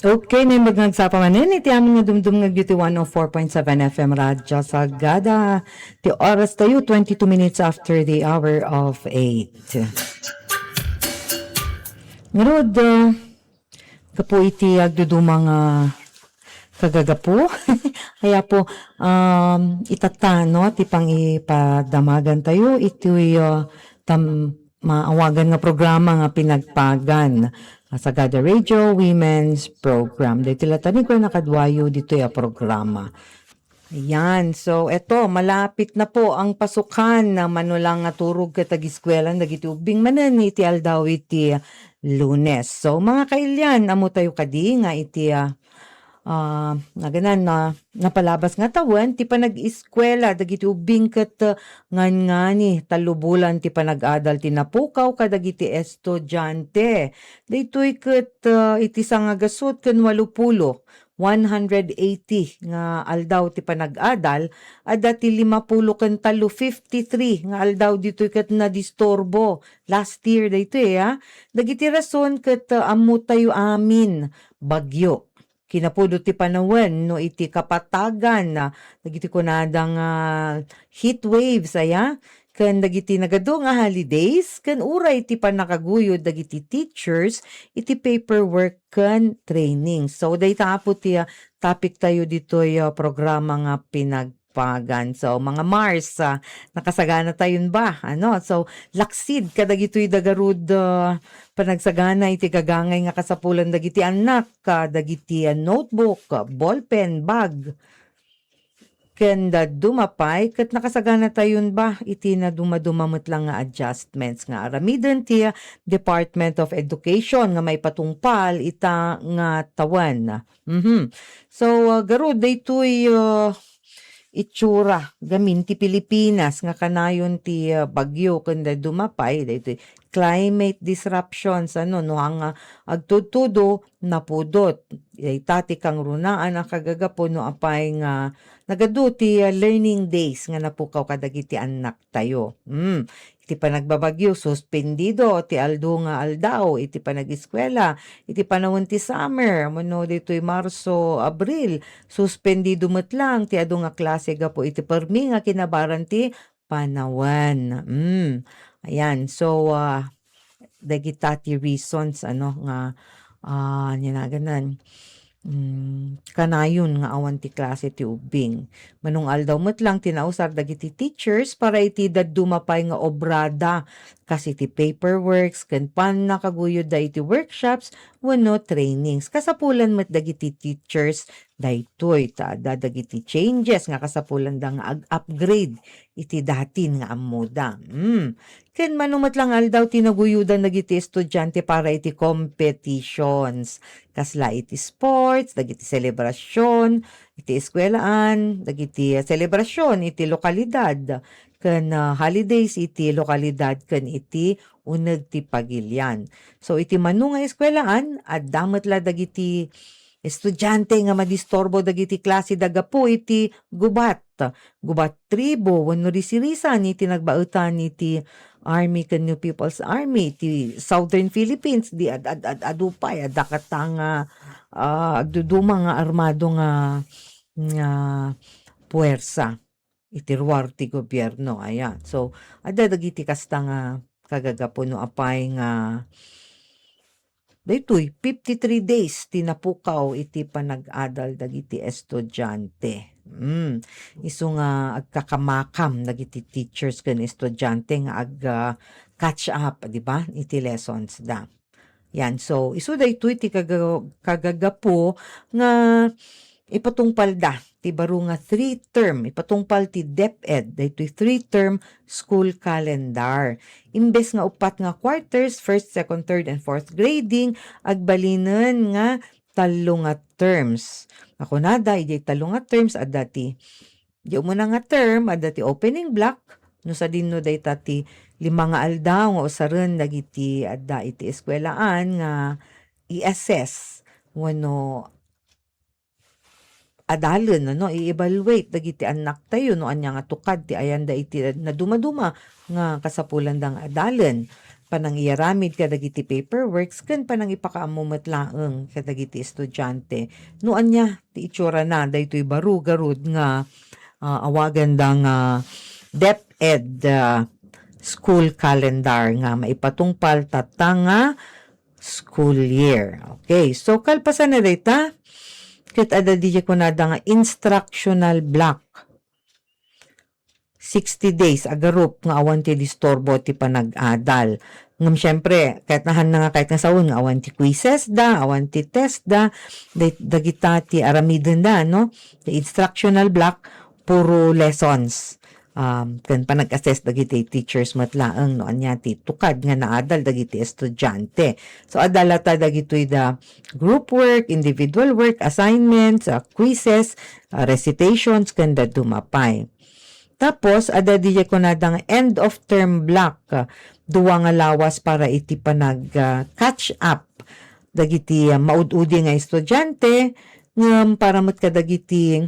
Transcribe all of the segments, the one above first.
Okay, may magnagsapa manin. Iti amin nga dumdum nga beauty 104.7 FM Radyo Sagada. Ti oras tayo, 22 minutes after the hour of 8. Ngarod, kapo iti agdudumang kagagapo. Kaya po, itatano, ti pang ipadamagan tayo, ito'y maawagan nga programa nga pinagpagan sa Gada Radio Women's Program. Dito latani ko nakadwayo dito yung programa. Ayan, so eto, malapit na po ang pasukan na manulang nga turog katagiskwela dagiti ubing manen iti aldaw iti Lunes. So mga kailyan, amo tayo kadi nga iti naganan na napalabas nga tawan ti panag-eskwela dagiti ubing ket ngani talubulan ti panag-adal ti napukaw kadagiti estudyante daytoy ket iti sangagasot ken 80 180 nga aldaw ti panag-adal adda ti 50 ken 53 nga aldaw ditoy ket nadistorbo last year daytoy dagiti rason ket ammo tayo amin bagyo kinapudo ti panawen no iti kapatagan na dagiti kunadang heat waves ken dagiti nagadu nga holidays ken uray ti panakaguyod dagiti teachers iti paperwork ken training. So dayta po ti topic tayo ditoy programa nga pinagpagan. So mga Mars nakasagana tayon ba? So laksid kadagitoy dagarud panagsagana iti gagangay nga kasapulan dagiti anak dagiti notebook, ballpen, bag ken dumapay ket nakasagana tayon ba iti na dumadumamot lang nga adjustments nga aramiden ti Department of Education nga may patungpal ita nga tawan. So garud daytoy itsura gamin ti Pilipinas nga kanayon ti bagyo ken dumapay daytoy climate disruptions no ang agtudtudo napudot itati kang runaan ang kagagapo no apay nga nagadu ti learning days nga napukaw kadagiti anak tayo. Iti panagbabagyo suspendido ti aldo nga aldaw iti panag-eskwela iti panahon ti summer mono ditoy Marso, Abril suspendido met lang ti adu nga klase gapo iti permi nga kinabaran ti panawan. Ayan, so dagita ti reasons nga nyanaganan kanayon nga awan ti klase ti ubing. Manung aldaw met lang tinausar dagiti teachers para iti dumapay nga obrada kasi ti paperworks ken pan nakaguyod da iti workshops wenno trainings. Kasapulan met dagiti teachers daytoy dagiti changes nga kasapulan da nga upgrade iti datin nga amuda. Ken manumat lang aldaw tinaguyudan dagiti estudyante para iti competitions. Kasla iti sports, dagiti selebrasyon, iti eskwelaan, dagiti selebrasyon iti lokalidad, ken holidays iti lokalidad ken iti uneg ti pagilian. So iti manu nga eskwelaan addamet la dagiti estudyante nga madistorbo dagiti klase dagapu iti gubat tribo wenno risirisan iti nagbaetan iti Army ken New People's Army ti Southern Philippines di adupay adakatanga agduduma nga armado nga puwersa iti ruwar ti gobyerno. Ayan, so adda dagiti kasta nga kagagapo no apay nga daytoy 53 days tinapukaw iti panag-adal dagiti estudyante. Isu nga agkakamakam dagiti teachers ken estudyante nga catch up, di ba? Iti lessons da. Yan, so isu daytoy ti kagagapo nga ipatungpal da ti baro nga 3-term ipatungpal ti DepEd daytoy 3-term school calendar. Imbes nga upat nga quarters, first, second, third, and fourth grading agbalinen nga 3 nga terms. Ako nada iti 3 nga terms adda ti di umuna nga term adda ti opening block no sa dinno dayta ti 5 nga aldaw nga usaren dagiti adda iti eskwelaan nga i-assess wenno adalen i-evaluate dagiti anak tayo no anya nga tukad ti ayan da iti na dumaduma nga kasapulan dang adalen panang iaramid kadagiti paperworks ken panang ipakaamumot laeng kadagiti estudyante. No anya ti itsura na daytoy baro garud nga awagan da nga DepEd school calendar nga maipatungpal tatanga school year. Okay, so kalpasan na data ket ada DJ kunada nga instructional block 60 days agarup nga awan ti disturbo ti panag-adal. Ngam syempre kahit nahan na nga kahit nga sawon nga awan ti quizzes da, awan ti test da, dagita ti aramiden da no. The instructional block puro lessons. Kan panag-assess dagiti teachers matlaeng no anya ti tukad nga naadal dagiti estudyante. So adalata dagitoy da group work, individual work, assignments, quizzes, recitations ken da dumapay. Tapos ada DJ kunada nga end of term block duwa nga lawas para iti panag catch up dagiti maud-udi nga estudyante ngem para met kadagiti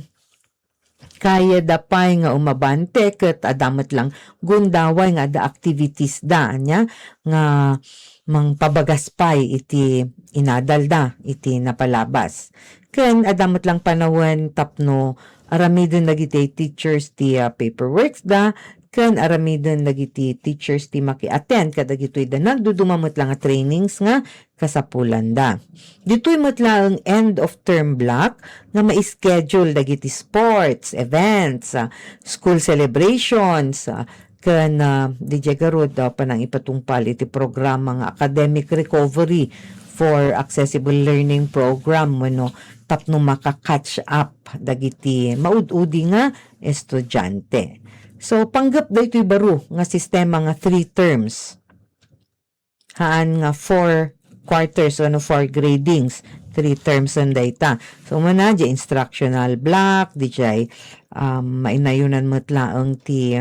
kaya dapay nga umabante ket adamet lang gundaway nga ada activities da nya nga mangpabagaspay iti inadal da iti napalabas ken adamet lang panawon tapno aramiden dagiti teachers ti paperworks da ken aramiden dagiti teachers ti maki-attend kadagitoy da nagdudumamot lang nga trainings nga kasapulan da. Ditoy matlaeng end of term block nga ma-schedule dagiti sports, events, school celebrations, ken DJ garud panang ipatungpal iti programa nga academic recovery for accessible learning program wenno tapno maka-catch up dagiti maud-udi nga estudyante. So panggap daytoy baro nga sistema nga 3 terms. Haan nga 4 quarters o 4 gradings, 3 terms ang data. So muna di instructional block, di jay mainayunan matlaang ti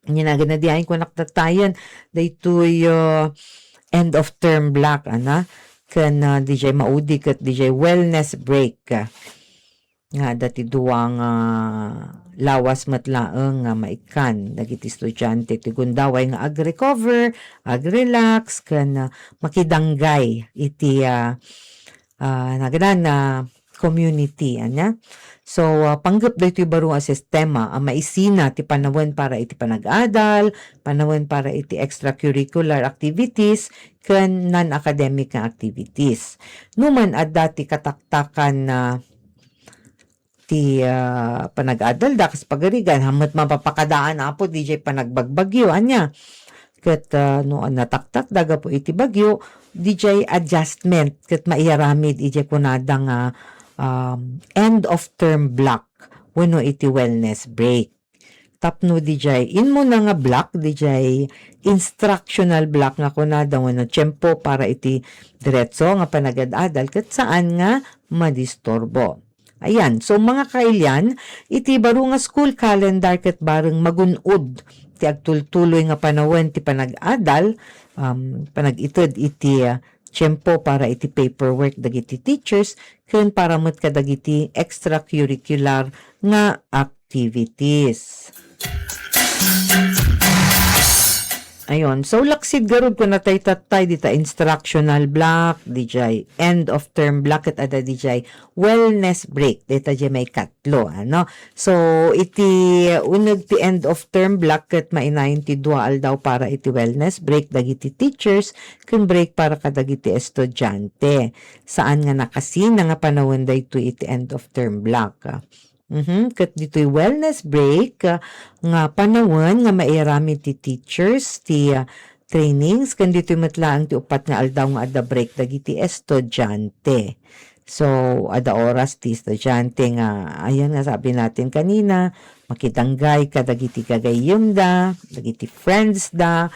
ginaganadiahin ko naktatayan daytoy end of term block ana ken di jay maudi ket di jay wellness break nga dati duwang lawas matlaeng nga maikan dagiti estudyante ti gundaway nga ag-recover, ag-relax ken makidanggay iti naganan community anya. So panggap daytoy baro nga sistema maisina ti panawon para iti panag-adal, panawon para iti extracurricular activities ken non-academic nga activities. Numan adda ti kataktakan na ti panag-adal da kas pagarigan hamet mapapakadaan apo DJ panagbagbagyo anya ket no nataktak daga po iti bagyo DJ adjustment ket maiaramid ije kunada nga end of term block wenno iti wellness break tapno DJ inmo na nga block DJ instructional block nga kunada wenno tiyempo para iti diretso nga panag-adal ket saan nga madisturbo. Ayan, so mga kailyan, iti baro nga school calendar ket bareng magunod ti agtultuloy nga panawon ti panag-adal, panag-ited iti tiyempo para iti paperwork dagiti teachers ken para met kadagiti extracurricular nga activities. Ayon, so laksid garud ko natay tatay dita instructional block, DJ end of term block at ada DJ wellness break, dita di may katlo, ano? So, iti unag ti end of term block ket mainayon ti dual daw para iti wellness break dagiti teachers, ken break para kadagiti estudyante. Saan nga nakasina nga panawon dayto iti end of term block. Ket dito'y wellness break nga panawon nga mairami ti teachers ti trainings ken dito'y matlaang ti upat nga aldaw nga adda break dagiti estudyante. So ada oras ti estudyante nga ayan nga sabi natin kanina makitanggay kadagiti kagayem da, dagiti friends da,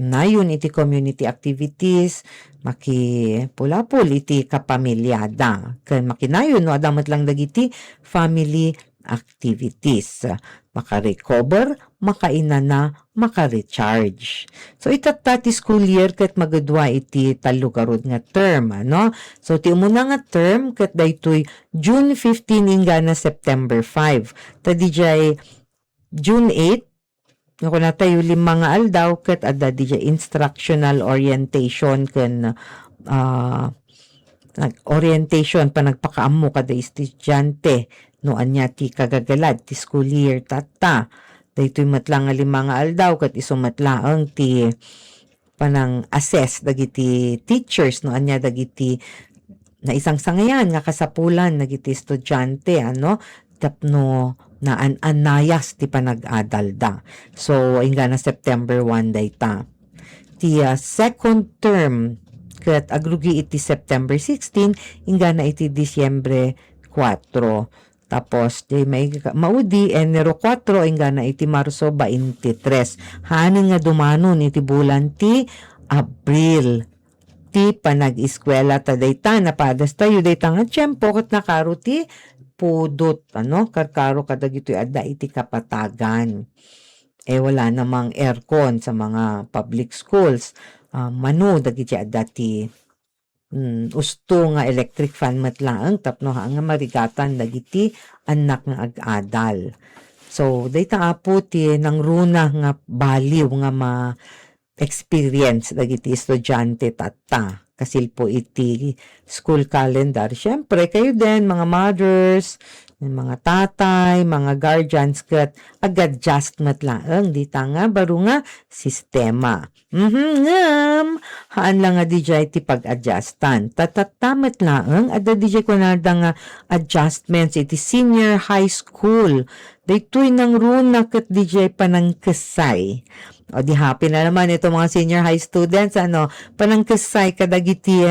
nayon iti community activities, makipulapul iti kapamilyada. Ken makinayon no adamat lang dagiti family activities. Maka-recover, makainana, maka-recharge. So itatati school year ket magadwa iti talugarod nga term, ano? So ti umuna nga term ket daytoy June 15 ingga na September 5. Ta dijay June 8 Nga na tayo 5 nga aldaw ket adda DJ instructional orientation ken orientation pa nagpakaammo kada estudyante no anya ti kagagalad ti school year tata. Daytoy matlang nga 5 nga aldaw ket isumatlaeng ti panang assess dagiti teachers no anya dagiti na isang sangayan nga kasapulan dagiti estudyante tapno na anayas ti panag-adal da. So inga na September 1 dayta. Ti second term ket agrugi iti September 16 inga na iti Disyembre 4. Tapos di may maudi Enero 4 inga na iti Marso 23. Hanin nga dumanon iti bulan ti Abril. Ti panag-eskwela ta dayta napadas tayo dayta nga tiyempo ket nakaro ti pudot karkaro kadagitoy adda iti kapatagan. Wala namang aircon sa mga public schools. Mano dagiti adda ti usto nga electric fan matlaang tapno nga marigatan dagiti anak nga ag-adal. So dayta apo ti nangruna nga baliw nga experience dagiti estudyante tata. Kasilpo iti school calendar. Siyempre, kayo din, mga mothers, mga tatay, mga guardians, kat ag-adjust matlaang. Dita nga, baro nga, sistema. Haan lang nga DJ ti pag-adjustan. Tatatamat laang, ada DJ ko na nga adjustments iti senior high school. Daytoy nang runa kat DJ panangkasay. O di happy na naman ito mga senior high students, panangkasay kadagiti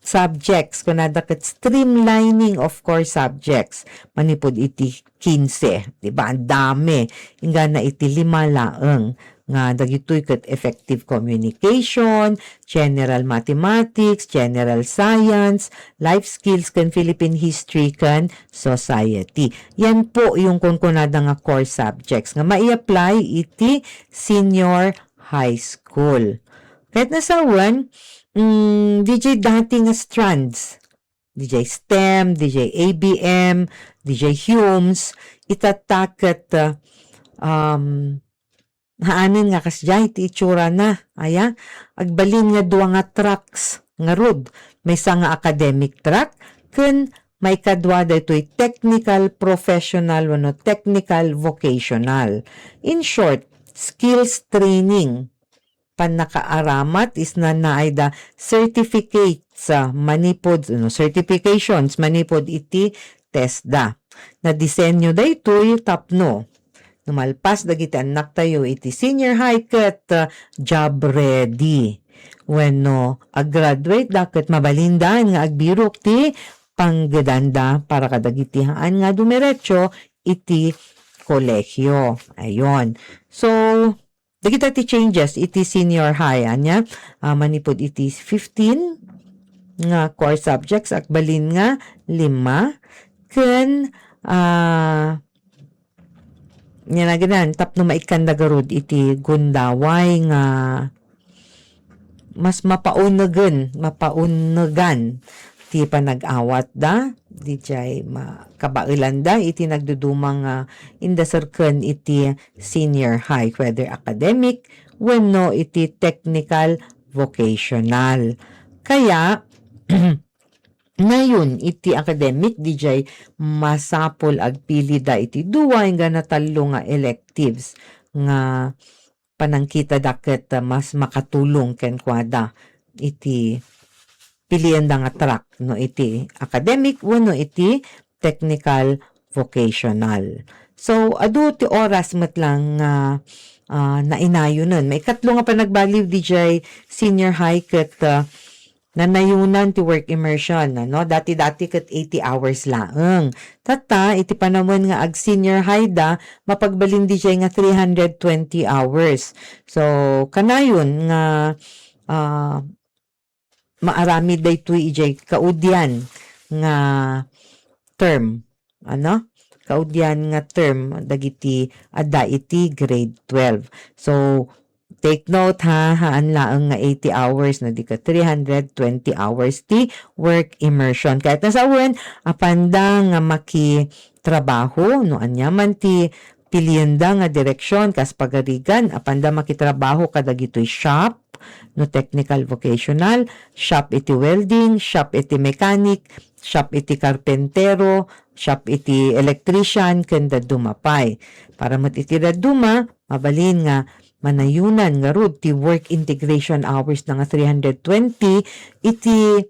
subjects, kunada kat streamlining of core subjects. Manipod iti 15, diba? Ang dami. Inga na iti 5 laeng. Nga dagitoy kat effective communication, general mathematics, general science, life skills kan Philippine history kan society. Yan po yung kunkunada nga core subjects nga mai-apply iti senior high school. Kahit nasawan, DJ dati nga strands, DJ STEM, DJ ABM, DJ Humes, itatakat haanin nga kasjay ti itsura na agbalin nga 2 nga tracks nga rod may nga academic track ken may kadwa daytoy technical professional technical vocational. In short, skills training panakaaramat is na naayda certificates manipod certifications manipod iti TESDA na disenyo daytoy tapno numalpas dagiti anak tayo iti senior high ket job ready. When ag-graduate daket mabalindan nga agbirok ti panggadanda para kadagiti haan nga dumiretso iti kolehyo. Ayon. So dagiti ti changes iti senior high manipod iti 15 nga core subjects akbalin nga 5 ken yan na ganan, tapno maikandagarod iti gundaway nga mas mapaunagan ti panag-awat da, di jay makabailan da, iti nagdudumang indasarken iti senior high, whether academic, wenno iti technical, vocational. Kaya, ngayon, iti academic, DJ, masapol agpili da iti duway nga natalo nga electives nga panangkita daket mas makatulong ken kwada iti pilian da nga track iti academic wenno iti technical vocational. So adu ti oras matlang nainayo nun. May 3 nga panagbaliw DJ senior high ket nanayunan ti work immersion, dati-dati kat 80 hours laeng. Tata, iti panamon nga ag senior high da, mapagbalin di siya nga 320 hours. So, kanayon nga maarami daytoy ijay kaudyan nga term. Kaudyan nga term, dagiti adda iti grade 12. So, take note haan laang nga 80 hours na di ka 320 hours ti work immersion. Kahit nasawan, apanda nga maki trabaho, anya man ti pilian da nga direksyon kas pagarigan apan da makitrabaho kada gitoy shop no technical vocational, shop iti welding, shop iti mechanic, shop iti karpentero, shop iti electrician ken dumapay. Para met iti duma mabalin nga manayunan nga rod ti work integration hours na nga 320 iti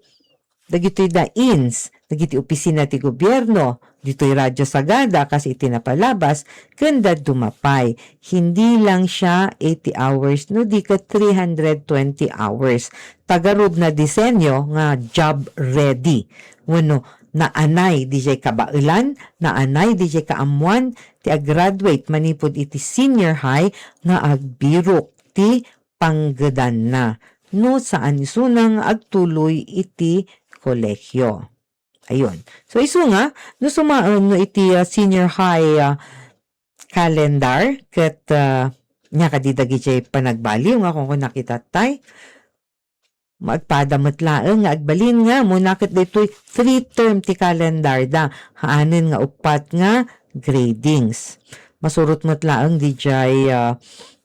dagitoy ins dagiti opisina ti gobyerno dito'y radyo sagada kasi iti napalabas kanda dumapay. Hindi lang siya 80 hours no di ka 320 hours. Tagarod na disenyo nga job ready. Wano naanay DJ kabailan, naanay DJ kaamuan ti graduate manipod iti senior high nga agbirok ti panggadan na. No saan isunang agtuloy iti kolehyo. Ayun. So isu nga no sumaon no iti senior high calendar ket nya kadidagi jay panagbaliw nga kung nakita tay magpadamot laeng nga agbalin nga muna ket daytoy 3 term ti calendar da haanen nga upat nga gradings. Masurot mo't laeng dijay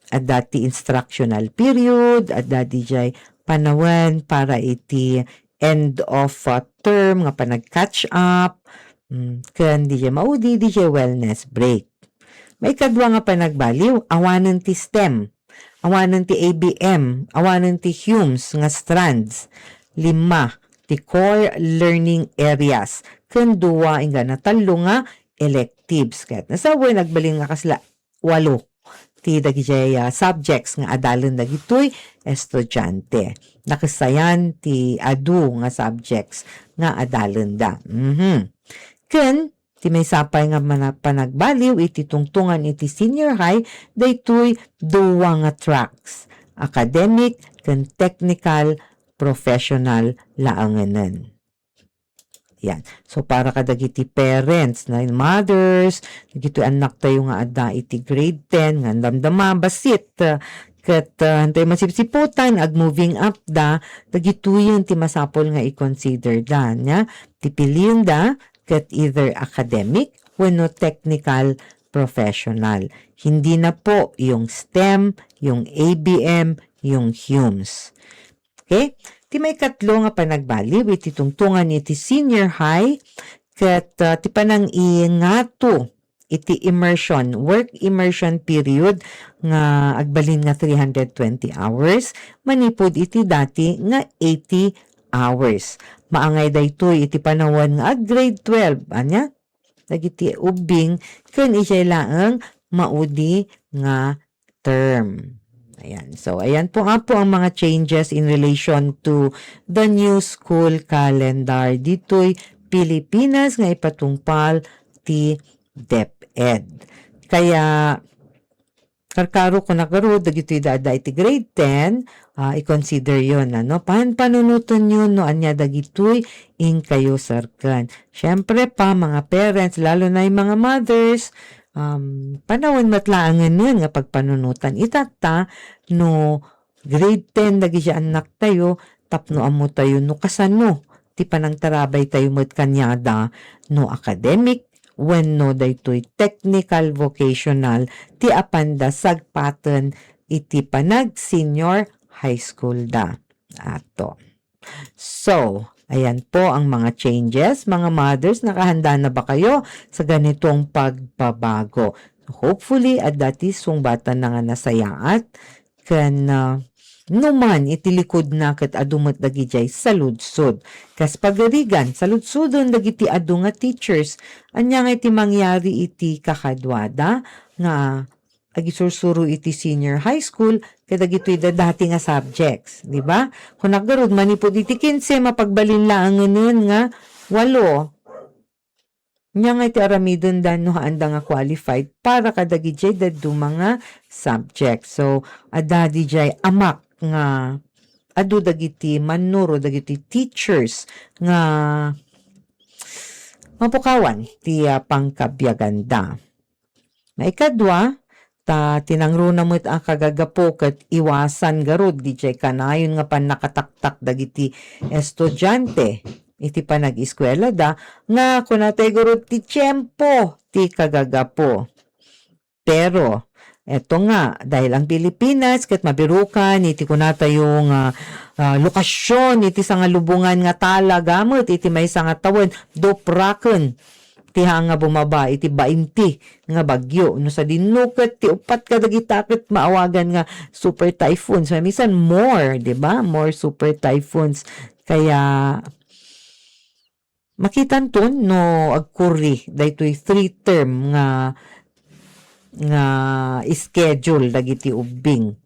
adda ti instructional period, adda dijay panawen para iti end of term nga panag-catch up, ken DJ maudi, DJ wellness break. May kadwa nga panagbaliw, awanan ti STEM, awanan ti ABM, awanan ti Humes nga strands, 5 ti core learning areas, ken 2 inga na 3 nga electives. Ket nasaboy nagbalin nga kasla 8 ti dagiti subjects nga adalan dagitoy estudyante. Nakasayan ti adu nga subjects nga adalan da. Ken ti may sapay nga panagbaliw iti tungtungan iti senior high daytoy 2 nga tracks, academic ken technical professional laanganan. Yan. So para kadagiti parents na mothers, dagiti anak tayo nga adda iti grade 10 nga damdama basit ket hantay masipsiputan ag moving up da dagitoy ti masapol nga i-consider da nya ti piliin da ket either academic wenno technical professional. Hindi na po yung STEM, yung ABM, yung Humes. Okay? Ti may 3 nga panagbaliw iti tungtungan iti senior high ket ti panang ingato iti immersion, work immersion period nga agbalin nga 320 hours, manipod iti dati nga 80 hours. Maangay daytoy iti panawon nga grade 12, anya? Dagiti ubing ken ijay laeng maudi nga term. Ayan. So, ayan po nga po ang mga changes in relation to the new school calendar. Dito'y Pilipinas nga ipatungpal ti DepEd. Kaya, karkaro ko nagaro, dagito'y dada iti grade 10, i-consider yun. Ano? Panunutan yun, no? Anya dagito'y in kayo sarkan. Siyempre pa, mga parents, lalo na yung mga mothers, panawon matlaangan nun nga pagpanunutan itata no grade 10 dagi siya anak tayo tapno amo tayo no kasano ti panang tarabay tayo met kanyada no academic wenno daytoy technical vocational ti apanda sagpaten iti panag senior high school da ato. So ayan po ang mga changes. Mga mothers, nakahanda na ba kayo sa ganitong pagbabago? Hopefully, at dati sungbatan na nga nasayaat. Kan numan itilikod na kat adumat dagijay saludsod. Kas pagarigan, saludsodon dagiti adu nga teachers. Anya nga iti mangyari iti kakadwada nga agisursuro iti senior high school kada gito'y dati nga subjects, di ba? Kung naggarod manipod iti 15 mapagbalin lang nun nga 8. Nya nga iti aramidon dan no haanda nga qualified para kada gijay daddu mga subjects. So ada dijay amak nga adu dagiti manuro dagiti teachers nga mapukawan ti pangkabyaganda. Maikadwa tinangruna mo't ang kagagapo ket iwasan garod DJ kanayon nga panakataktak dagiti estudyante iti panag-eskwela da nga kunatay garod ti tiyempo ti kagagapo. Pero eto nga, dahil ang Pilipinas ket mabirukan iti kunata yung lokasyon iti nga lubungan nga tala gamit iti maysa nga tawen dopraken ti nga bumaba iti 20 nga bagyo no sa dinuket ti upat ka dagitakit maawagan nga super typhoons minsan more, di ba? More super typhoons kaya makitanton no agkuri daytoy 3 term nga schedule dagiti ubing.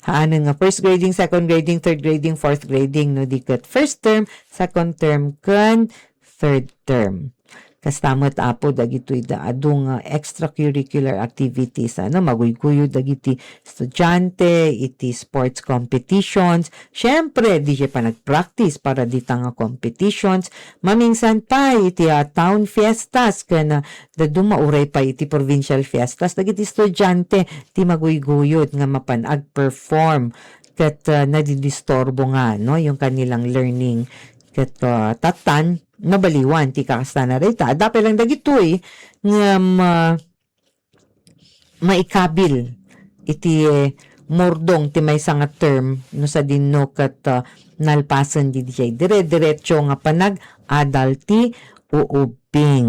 Haanan nga first grading, second grading, third grading, fourth grading no diket first term, second term ken third term. Kastamot apo dagitoy adung extracurricular activities maguyguyod dagiti estudyante iti sports competitions. Syempre di siya pa nagpractice para dita nga competitions. Maminsan pa iti town fiestas ken mauray pa iti provincial fiestas dagiti estudyante ti maguyguyod nga mapanag-perform ket nadidistorbo nga no yung kanilang learning ket tatan nabaliwan ti kakasta na rita. Dapat lang dagitoy nga maikabil iti mordong ti maysa nga term no sa dinno ket nalpasan di dijay dire-diretso nga panag-adal ti uubing.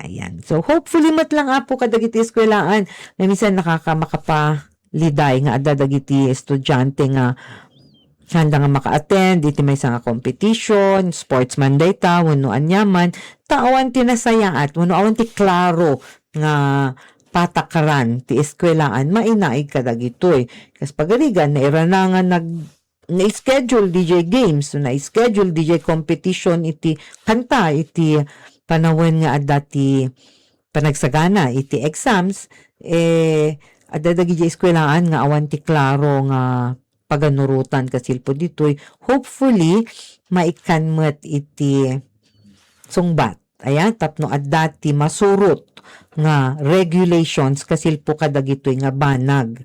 Ayan. So hopefully matlang apo kadagiti eskwelaan na minsan makapaliday nga adda dagiti estudyante nga handa nga maka-attend iti may nga competition, sportsman dayta, wano anyaman, taawan ti nasayaat, wano awan ti klaro nga patakaran ti eskwelaan, mainaig ka dagitoy. Kas pagaligan, nairanangan na-schedule DJ games, na-schedule DJ competition iti kanta, iti panawin nga adda ti panagsagana, iti exams, adda dagiti eskwelaan nga awan ti klaro nga paganurutan kasilpo ditoy hopefully maikanmet iti sungbat ayan tapno adda ti masurot nga regulations kasilpo kadagitoy nga banag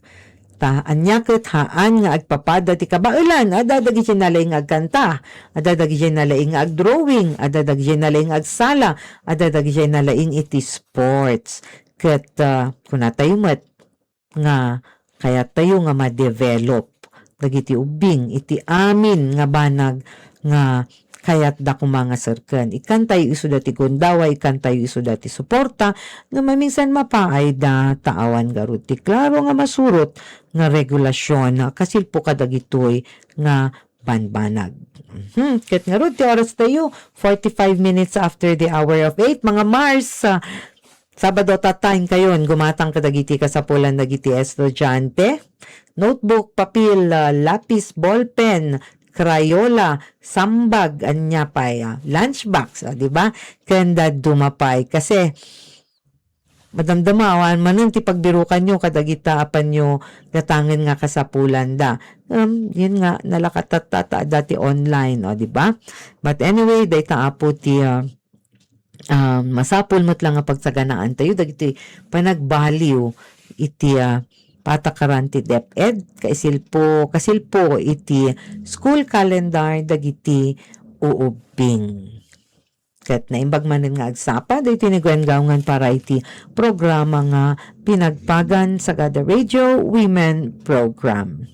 anya ket haan nga agpapada ti kabailan adda dagiti nalaing agkanta adda dagiti nalaing agdrawing adda dagiti nalaing agsala adda dagiti nalaing iti sports ket kunatay met nga kaya tayo nga ma-develop dagiti ubing iti amin nga banag nga kayat da kumanga serken ikan tayo isu dati gundawa ikan tayo isu dati suporta nga maminsan mapaay da taawan garut ti klaro nga masurot nga regulasyon kasilpo kadagitoy nga banbanag. Ket nga rut ti oras tayo 45 minutes after the hour of 8 mga Mars Sabado tatime kayon gumatang kadagiti kasapulan dagiti estudyante. Notebook, papel, lapis, ballpen, Crayola, sambag, anya pay, lunchbox, di ba? Kanda dumapay kasi madamdamawan manon ti pagbirukan nyo kadagita apan nyo gatangin nga kasapulan da. Yun nga nalakatata dati online, di ba? But anyway, dayta apo ti masapul mo't lang nga pagsaganaan tayo dagiti panagbaliw iti patakaran ti DepEd kasilpo iti school calendar dagiti uubing. Ket naimbag manen nga agsapa daytoy ni Gwengawngan para iti programa nga pinagpagan sa Gada Radio Women Program.